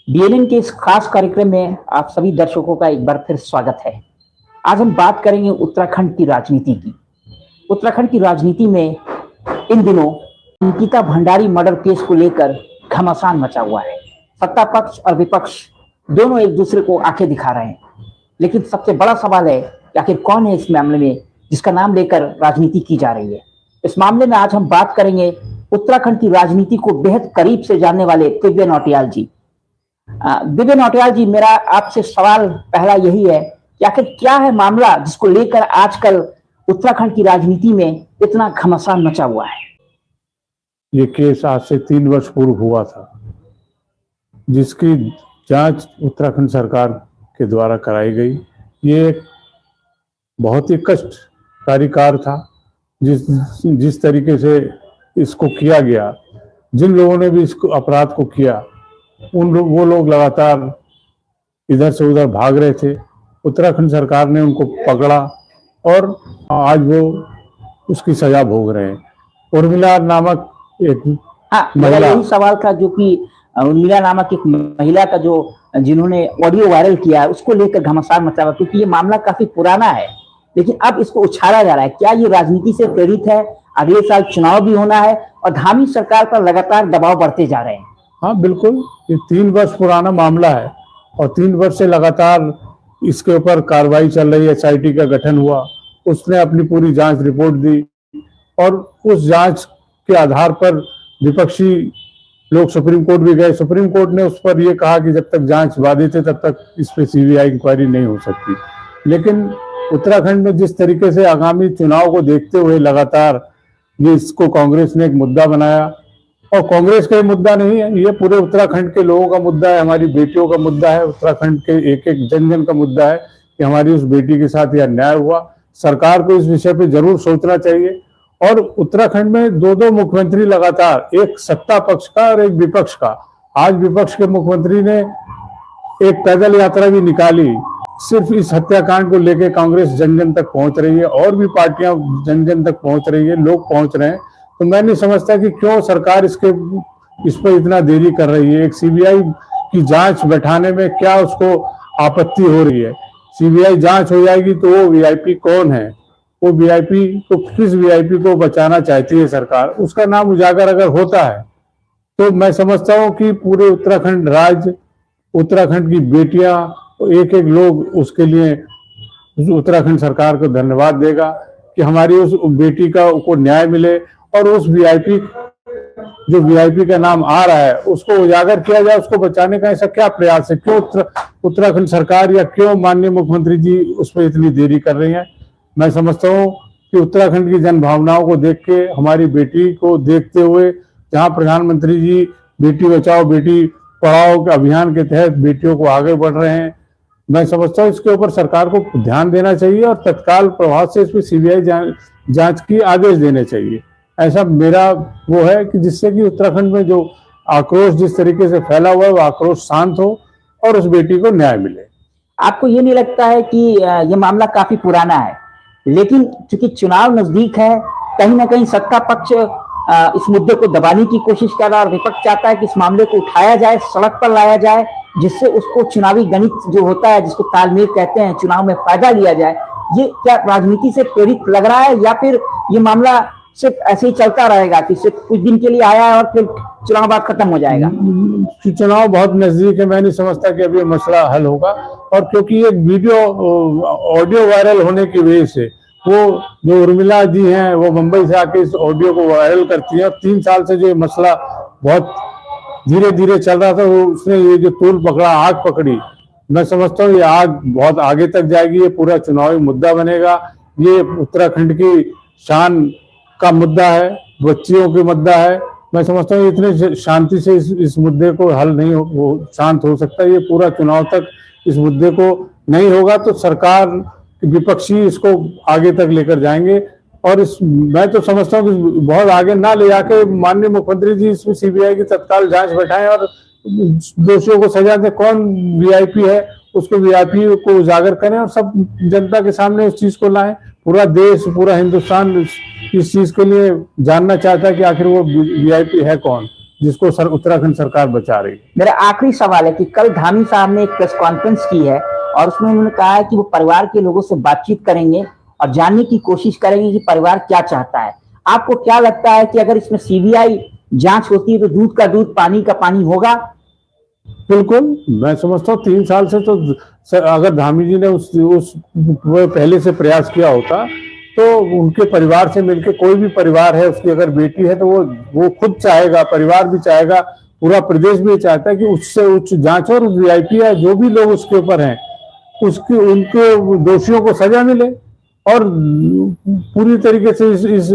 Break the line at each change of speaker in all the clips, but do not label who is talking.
BNN के इस खास कार्यक्रम में आप सभी दर्शकों का एक बार फिर स्वागत है। आज हम बात करेंगे उत्तराखंड की राजनीति की। उत्तराखंड की राजनीति में इन दिनों अंकिता भंडारी मर्डर केस को लेकर घमासान मचा हुआ है। सत्ता पक्ष और विपक्ष दोनों एक दूसरे को आंखें दिखा रहे हैं, लेकिन सबसे बड़ा सवाल है कि आखिर कौन है इस मामले में जिसका नाम लेकर राजनीति की जा रही है। इस मामले में आज हम बात करेंगे उत्तराखंड की राजनीति को बेहद करीब से जानने वाले दिव्य नौटियाल जी। दिव्य नौटियाल जी, मेरा आपसे सवाल पहला यही है कि आखिर क्या है मामला जिसको लेकर आजकल उत्तराखंड की राजनीति में इतना घमासान मचा हुआ है।
ये केस आज से 3 वर्ष पूर्व हुआ था, जिसकी जांच उत्तराखंड सरकार के द्वारा कराई गई। ये एक बहुत ही कष्टकारी कार्य था। जिस तरीके से इसको किया गया, जिन लोगों ने भी इसको अपराध को किया, वो लोग लगातार इधर से उधर भाग रहे थे। उत्तराखंड सरकार ने उनको पकड़ा और आज वो उसकी सजा भोग रहे हैं। उर्मिला नामक एक
महिला, यही सवाल था जो कि उर्मिला नामक एक महिला का जो जिन्होंने ऑडियो वायरल किया उसको लेकर घमासान मचा हुआ, क्योंकि ये मामला काफी पुराना है, लेकिन अब इसको उछाला जा रहा है। क्या ये राजनीति से प्रेरित है? अगले साल चुनाव भी होना है और धामी सरकार पर लगातार दबाव बढ़ते जा रहे हैं।
हाँ बिल्कुल, ये 3 वर्ष पुराना मामला है और 3 वर्ष से लगातार इसके ऊपर कार्रवाई चल रही है। एसआईटी का गठन हुआ, उसने अपनी पूरी जांच रिपोर्ट दी और उस जांच के आधार पर विपक्षी लोग सुप्रीम कोर्ट भी गए। सुप्रीम कोर्ट ने उस पर यह कहा कि जब तक जांच बाधित है तब तक इस पे सीबीआई इंक्वायरी नहीं हो सकती। लेकिन उत्तराखंड में जिस तरीके से आगामी चुनाव को देखते हुए लगातार ये इसको कांग्रेस ने एक मुद्दा बनाया, और कांग्रेस का मुद्दा नहीं है, ये पूरे उत्तराखंड के लोगों का मुद्दा है, हमारी बेटियों का मुद्दा है, उत्तराखंड के एक एक जन जन का मुद्दा है कि हमारी उस बेटी के साथ यह अन्याय हुआ। सरकार को इस विषय पे जरूर सोचना चाहिए। और उत्तराखंड में 2 मुख्यमंत्री लगातार, एक सत्ता पक्ष का और एक विपक्ष का। आज विपक्ष के मुख्यमंत्री ने एक पैदल यात्रा भी निकाली। सिर्फ इस हत्याकांड को लेकर कांग्रेस जन जन तक पहुंच रही है और भी पार्टियां जन जन तक पहुंच रही है, लोग पहुंच रहे हैं। तो मैं नहीं समझता कि क्यों सरकार इस पर इतना देरी कर रही है। एक सीबीआई की जांच बैठाने में क्या उसको आपत्ति हो रही है? सीबीआई जांच हो जाएगी तो वो वीआईपी कौन है, वो वीआईपी को, किस वीआईपी को बचाना चाहती है सरकार, उसका नाम उजागर अगर होता है तो मैं समझता हूँ कि पूरे उत्तराखंड राज्य, उत्तराखंड की बेटियां, एक एक लोग उसके लिए उत्तराखंड सरकार को धन्यवाद देगा कि हमारी उस बेटी को न्याय मिले और उस वीआईपी का नाम आ रहा है उसको उजागर किया जाए, उसको बचाने का ऐसा क्या प्रयास है? क्यों उत्तराखंड सरकार या क्यों माननीय मुख्यमंत्री जी उस पर इतनी देरी कर रही हैं? मैं समझता हूँ कि उत्तराखंड की जन भावनाओं को देख के, हमारी बेटी को देखते हुए, जहाँ प्रधानमंत्री जी बेटी बचाओ बेटी पढ़ाओ के अभियान के तहत बेटियों को आगे बढ़ रहे हैं, मैं समझता हूँ इसके ऊपर सरकार को ध्यान देना चाहिए और तत्काल प्रभाव से इस पर सीबीआई जांच की आदेश देने चाहिए। ऐसा मेरा वो है कि जिससे कि उत्तराखंड में जो आक्रोश जिस तरीके से फैला हुआ है वो आक्रोश शांत हो और उस बेटी को न्याय मिले।
आपको ये नहीं लगता है कि ये मामला काफी पुराना है, लेकिन चूंकि चुनाव नजदीक है, कहीं ना कहीं सत्ता पक्ष इस मुद्दे को दबाने की कोशिश कर रहा है और विपक्ष चाहता है कि इस मामले को उठाया जाए, सड़क पर लाया जाए, जिससे उसको चुनावी गणित जो होता है, जिसको तालमेल कहते हैं, चुनाव में फायदा लिया जाए। ये क्या राजनीति से प्रेरित लग रहा है या फिर ये मामला सिर्फ ऐसे ही चलता रहेगा कि सिर्फ कुछ दिन के लिए आया है और फिर चुनाव बाद खत्म हो जाएगा?
चुनाव बहुत नजदीक है, मैं नहीं समझता कि अभी मसला हल होगा। और क्योंकि एक वीडियो ऑडियो वायरल होने की वजह से, वो जो उर्मिला जी हैं वो मुंबई से आके इस ऑडियो को वायरल करती है। 3 साल से जो मसला बहुत धीरे धीरे चल रहा था, वो उसने ये जो तूल पकड़ा, आग पकड़ी, मैं समझता हूँ ये आग बहुत आगे तक जाएगी। ये पूरा चुनावी मुद्दा बनेगा। ये उत्तराखंड की शान का मुद्दा है, बच्चियों की मुद्दा है। मैं समझता हूँ इतने शांति से इस मुद्दे को हल नहीं शांत हो सकता। ये पूरा चुनाव तक इस मुद्दे को नहीं होगा तो सरकार, विपक्षी इसको आगे तक लेकर जाएंगे। और मैं तो समझता हूँ कि बहुत आगे ना ले जाके माननीय मुख्यमंत्री जी इसमें सीबीआई की तत्काल जांच बैठाएं और दोषियों को सजा दें। कौन वीआईपी है उसको वीआईपी को उजागर करें और सब जनता के सामने उस चीज को लाएं। पूरा देश, पूरा हिंदुस्तान इस चीज के लिए जानना चाहता है कि आखिर वो वीआईपी है कौन। जिसको उत्तराखंड सरकार बचा रही है।
मेरा आखिरी सवाल है कि कल धामी साहब ने एक प्रेस कॉन्फ्रेंस की है और उसमें उन्होंने कहा है कि वो परिवार के लोगों से बातचीत करेंगे और जानने की कोशिश करेंगे कि परिवार क्या चाहता है। आपको क्या लगता है कि अगर इसमें सीबीआई जांच होती है तो दूध का दूध पानी का पानी होगा?
बिल्कुल, मैं समझता हूँ 3 साल से तो अगर धामी जी ने उस वो पहले से प्रयास किया होता तो उनके परिवार से मिलकर, कोई भी परिवार है उसकी अगर बेटी है तो वो खुद चाहेगा, परिवार भी चाहेगा, पूरा प्रदेश भी चाहता है कि उससे उच्च जांच और वीआईपी या जो भी लोग उसके ऊपर हैं उसकी उनके दोषियों को सजा मिले और पूरी तरीके से इस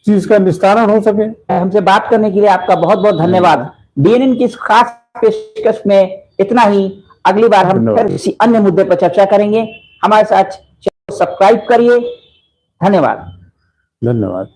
चीज का निस्तारण हो सके।
हमसे बात करने के लिए आपका बहुत बहुत धन्यवाद। डीएनएन की इस खास पेशकश में इतना ही। अगली बार हम फिर किसी अन्य मुद्दे पर चर्चा करेंगे। हमारे साथ सब्सक्राइब करिए। धन्यवाद।
धन्यवाद।